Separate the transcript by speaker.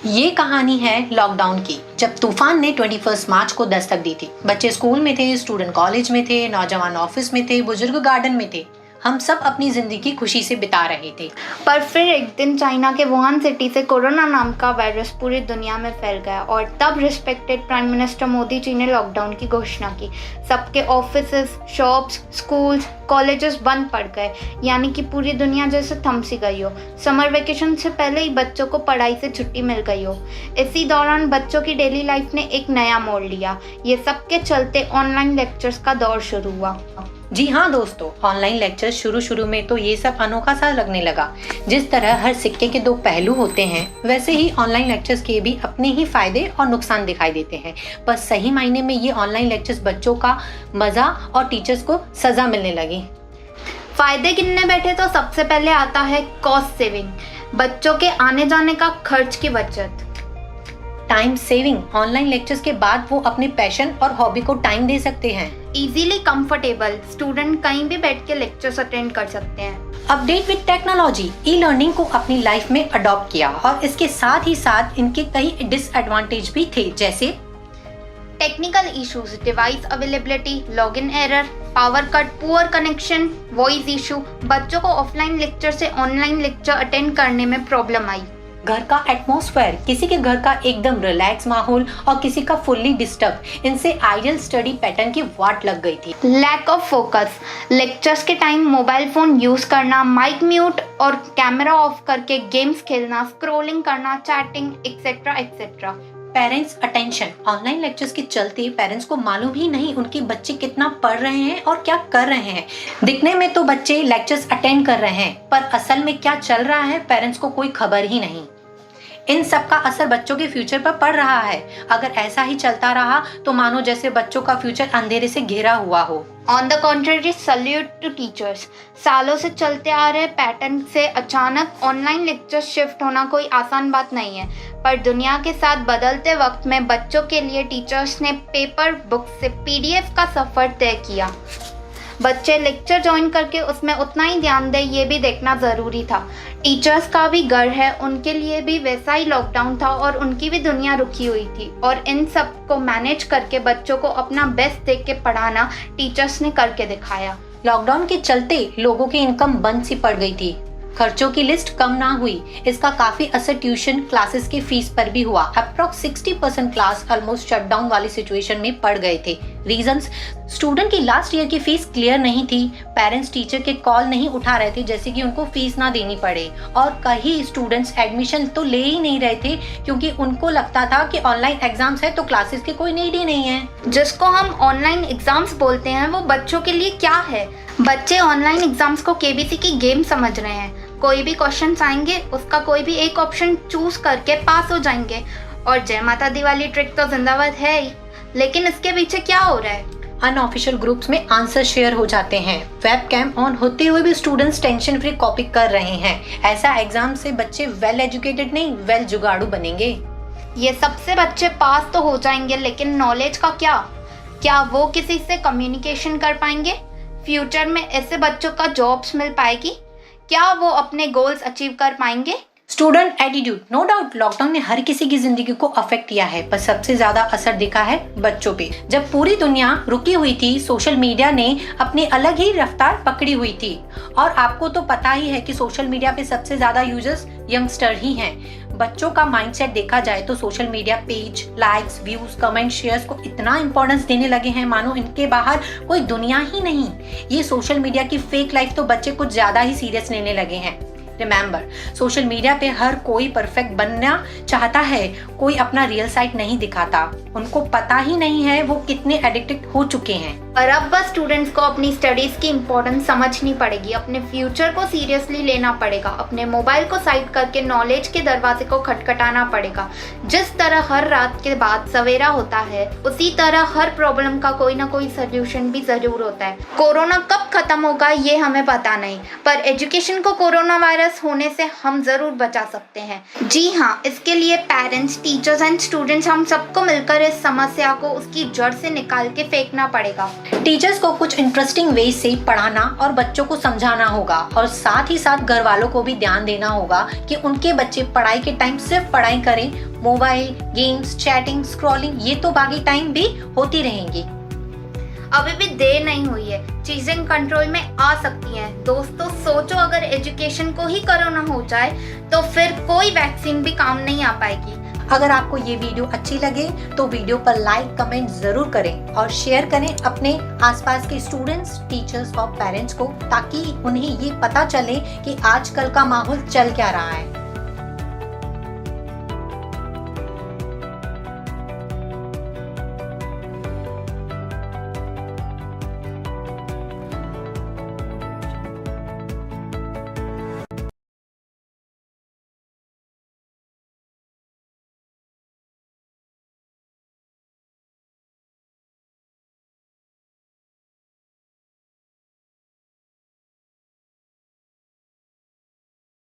Speaker 1: ये कहानी है लॉकडाउन की, जब तूफान ने 21 मार्च को दस्तक दी थी। बच्चे स्कूल में थे, स्टूडेंट कॉलेज में थे, नौजवान ऑफिस में थे, बुजुर्ग गार्डन में थे। हम सब अपनी जिंदगी खुशी से बिता रहे थे।
Speaker 2: पर फिर एक दिन चाइना के वुहान सिटी से कोरोना नाम का वायरस पूरी दुनिया में फैल गया और तब respected prime minister Modi ji ने लॉकडाउन की घोषणा की। सबके ऑफिसेस, शॉप्स, स्कूल्स, कॉलेजेस बंद पड़ गए, यानी कि पूरी दुनिया जैसे थम सी गई हो। समर वेकेशन से पहले ही बच्चों को पढ़ाई से छुट्टी मिल गई हो। इसी दौरान बच्चों की डेली लाइफ ने एक नया मोड़ लिया। ये सबके चलते ऑनलाइन लेक्चर्स का दौर शुरू हुआ।
Speaker 1: जी हाँ दोस्तों, ऑनलाइन लेक्चर शुरू में तो ये सब अनोखा सा लगने लगा। जिस तरह हर सिक्के के दो पहलू होते हैं, वैसे ही ऑनलाइन लेक्चर्स के भी अपने ही फायदे और नुकसान दिखाई देते हैं। पर सही मायने में ये ऑनलाइन लेक्चर्स बच्चों का मजा और टीचर्स को सजा मिलने लगी।
Speaker 2: फायदे गिनने बैठे तो सबसे पहले आता है कॉस्ट सेविंग, बच्चों के आने जाने का खर्च की बचत।
Speaker 1: टाइम सेविंग, ऑनलाइन लेक्चर्स के बाद वो अपने पैशन और हॉबी को टाइम दे सकते हैं।
Speaker 2: इजीली कंफर्टेबल, स्टूडेंट कहीं भी बैठ के लेक्चर्स अटेंड कर सकते हैं।
Speaker 1: Update with technology, e learning को अपनी लाइफ में अडॉप्ट किया और इसके साथ ही साथ इनके कई डिसएडवांटेज भी थे, जैसे
Speaker 2: technical issues, device availability, login error, power cut, poor connection, voice issue. बच्चों को ऑफलाइन लेक्चर से ऑनलाइन लेक्चर अटेंड करने में प्रॉब्लम आई।
Speaker 1: घर का एटमॉस्फेयर, किसी के घर का एकदम रिलैक्स माहौल और किसी का फुल्ली डिस्टर्ब, इनसे आइडियल स्टडी पैटर्न की वाट लग गई थी।
Speaker 2: लैक ऑफ फोकस, लेक्चर्स के टाइम मोबाइल फोन यूज करना, माइक म्यूट और कैमरा ऑफ करके गेम्स खेलना, स्क्रॉलिंग करना, chatting etcetera etcetera.
Speaker 1: Parents attention, online lectures के चलते पेरेंट्स को मालूम ही नहीं उनके बच्चे कितना पढ़ रहे हैं और क्या कर रहे हैं। दिखने में तो बच्चे लेक्चर्स अटेंड कर रहे हैं, पर असल में क्या चल रहा है पेरेंट्स को कोई खबर ही नहीं। इन सब का असर बच्चों के फ्यूचर पर पड़ रहा है। अगर ऐसा ही चलता रहा तो मानो जैसे बच्चों का फ्यूचर अंधेरे से घिरा हुआ हो।
Speaker 2: On the contrary, salute to teachers. सालों से चलते आ रहे पैटर्न से अचानक ऑनलाइन लेक्चर शिफ्ट होना कोई आसान बात नहीं है, पर दुनिया के साथ बदलते वक्त में बच्चों के लिए टीचर्स ने पेपर बुक से पीडीएफ का सफर तय किया। बच्चे लेक्चर ज्वाइन करके उसमें उतना ही ध्यान दें, ये भी देखना ज़रूरी था। टीचर्स का भी घर है, उनके लिए भी वैसा ही लॉकडाउन था और उनकी भी दुनिया रुकी हुई थी, और इन सब को मैनेज करके बच्चों को अपना बेस्ट देख के पढ़ाना टीचर्स ने करके दिखाया।
Speaker 1: लॉकडाउन के चलते लोगों की इनकम बंद सी पड़ गई थी, खर्चों की लिस्ट कम ना हुई। इसका काफी असर ट्यूशन क्लासेस की फीस पर भी हुआ। अप्रॉक्स 60% क्लास ऑलमोस्ट शटडाउन वाली सिचुएशन में पड़ गए थे। रीजंस, स्टूडेंट की लास्ट ईयर की फीस क्लियर नहीं थी, पेरेंट्स टीचर के कॉल नहीं उठा रहे थे जैसे कि उनको फीस ना देनी पड़े, और कई स्टूडेंट्स एडमिशन तो ले ही नहीं रहे थे क्योंकि उनको लगता था कि ऑनलाइन एग्जाम्स है तो क्लासेस की कोई नीड ही नहीं है।
Speaker 2: जिसको हम ऑनलाइन एग्जाम्स बोलते हैं वो बच्चों के लिए क्या है? बच्चे ऑनलाइन एग्जाम्स को केबीसी की गेम समझ रहे हैं। कोई भी क्वेश्चन आएंगे, उसका कोई भी एक ऑप्शन चूज करके पास हो जाएंगे, और जय माता दी वाली ट्रिक तो जिंदाबाद है ही। लेकिन इसके पीछे क्या हो रहा है?
Speaker 1: अनऑफिशियल ग्रुप्स में आंसर शेयर हो जाते हैं, वेबकैम ऑन होते हुए भी स्टूडेंट्स टेंशन फ्री कॉपी कर रहे हैं। ऐसा एग्जाम से बच्चे वेल एजुकेटेड नहीं, वेल जुगाड़ू बनेंगे।
Speaker 2: ये सबसे बच्चे पास तो हो जाएंगे, लेकिन नॉलेज का क्या? क्या वो किसी से कम्युनिकेशन कर पाएंगे? फ्यूचर में ऐसे बच्चों का जॉब्स मिल पाएगी? क्या वो अपने गोल्स अचीव कर पाएंगे?
Speaker 1: Student attitude, no doubt lockdown ने हर किसी की जिंदगी को अफेक्ट किया है, पर सबसे ज्यादा असर दिखा है बच्चों पे। जब पूरी दुनिया रुकी हुई थी, सोशल मीडिया ने अपनी अलग ही रफ्तार पकड़ी हुई थी, और आपको तो पता ही है कि सोशल मीडिया पे सबसे ज्यादा यूजर्स यंगस्टर ही हैं। बच्चों का माइंडसेट देखा जाए तो social media page, likes, views, comment, shares को इतना इंपॉर्टेंस देने लगे हैं मानो इनके बाहर कोई दुनिया ही नहीं। ये सोशल मीडिया की फेक लाइफ तो बच्चे कुछ ज्यादा ही सीरियस लेने लगे हैं। रिमेंबर, सोशल मीडिया पे हर कोई परफेक्ट बनना चाहता है, कोई अपना रियल साइड नहीं दिखाता। उनको पता ही नहीं है वो कितने एडिक्टेड हो चुके हैं।
Speaker 2: और अब बस स्टूडेंट्स को अपनी स्टडीज की इम्पोर्टेंस समझनी पड़ेगी, अपने फ्यूचर को सीरियसली लेना पड़ेगा, अपने मोबाइल को साइड करके नॉलेज के दरवाजे को खटखटाना पड़ेगा। जिस तरह हर रात के बाद सवेरा होता है, उसी तरह हर प्रॉब्लम का कोई ना कोई सोल्यूशन भी जरूर होता है। कोरोना कब खत्म होगा ये हमें पता नहीं, पर एजुकेशन को कोरोना वायरस होने से हम जरूर बचा सकते हैं। जी हाँ, इसके लिए पेरेंट्स, टीचर्स एंड स्टूडेंट्स हम सबको मिलकर इस समस्या को उसकी जड़ से निकाल के फेंकना पड़ेगा।
Speaker 1: टीचर्स को कुछ इंटरेस्टिंग वे से पढ़ाना और बच्चों को समझाना होगा और साथ ही साथ घर वालों को भी ध्यान देना होगा कि उनके बच्चे पढ़ाई के टाइम सिर्फ पढ़ाई करें। मोबाइल गेम्स, चैटिंग, स्क्रॉलिंग ये तो बाकी टाइम भी होती रहेंगी।
Speaker 2: अभी भी देर नहीं हुई है, चीजें कंट्रोल में आ सकती हैं। दोस्तों सोचो अगर एजुकेशन को ही कोरोना हो जाए तो फिर कोई वैक्सीन भी काम नहीं आ पाएगी।
Speaker 1: अगर आपको ये वीडियो अच्छी लगे तो वीडियो पर लाइक कमेंट जरूर करें और शेयर करें अपने आसपास के स्टूडेंट्स, टीचर्स और पेरेंट्स को, ताकि उन्हें ये पता चले कि आजकल का माहौल चल क्या रहा है।